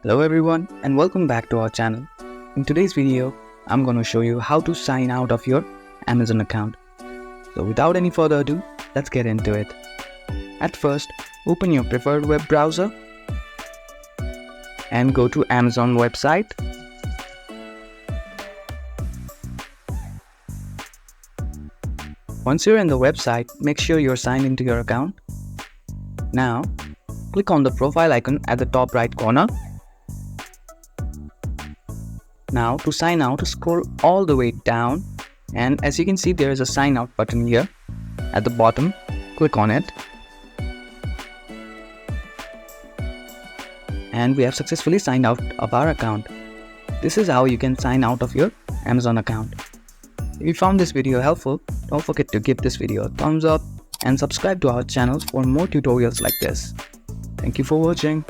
Hello everyone and welcome back to our channel. In today's video, I'm going to show you how to sign out of your Amazon account. So without any further ado, let's get into it. At first, open your preferred web browser and go to Amazon website. Once you're in the website, make sure you're signed into your account. Now, click on the profile icon at the top right corner. Now to sign out, scroll all the way down, and as you can see, there is a sign out button here at the bottom. Click on it and we have successfully signed out of our account. This is how you can sign out of your Amazon account. If you found this video helpful, don't forget to give this video a thumbs up and subscribe to our channel for more tutorials like this. Thank you for watching.